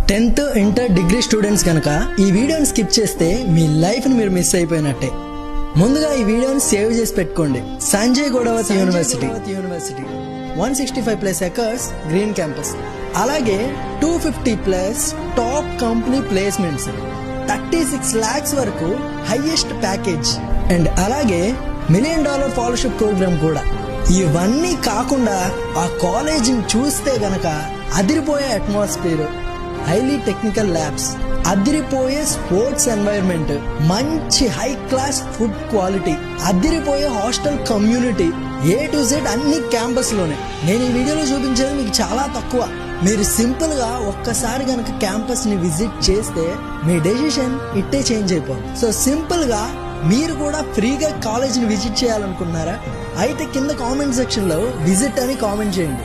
10th inter degree students కనుక ఈ వీడియోని స్కిప్ చేస్తే మీ లైఫ్ని మీరు మిస్ అయిపోయినట్టే. ముందుగా ఈ వీడియోని సేవ్ చేసి పెట్టుకోండి. Sanjay Ghodawat university 165+ acres green campus, అలాగే 250+ టాప్ కంపెనీ ప్లేస్మెంట్స్, 36 lakhs వరకు హైయెస్ట్ ప్యాకేజ్, అండ్ అలాగే $1 million ఫాలోషిప్ ప్రోగ్రామ్ కూడా. ఇవన్నీ కాకుండా ఆ కాలేజీని చూస్తే గనక అదిరిపోయే అట్మాస్ఫియర్, హైలీ టెక్నికల్ ల్యాబ్స్, అదిరిపోయే స్పోర్ట్స్ ఎన్వైరన్మెంట్, మంచి హై క్లాస్ ఫుడ్ క్వాలిటీ, అదిరిపోయే hostel community, A to Z అన్ని క్యాంపస్ లోనే. నేను ఈ వీడియోలో చూపించేది మీకు చాలా తక్కువ. మీరు సింపుల్ గా ఒక్కసారి గనక క్యాంపస్ ని విజిట్ చేస్తే మీ డెసిషన్ ఇట్టే చేంజ్ అయిపోతుంది. సో సింపుల్ గా మీరు కూడా ఫ్రీగా కాలేజ్ ని విజిట్ చేయాలనుకున్నారా? అయితే కింద కామెంట్ సెక్షన్ లో విజిట్ అని కామెంట్ చేయండి.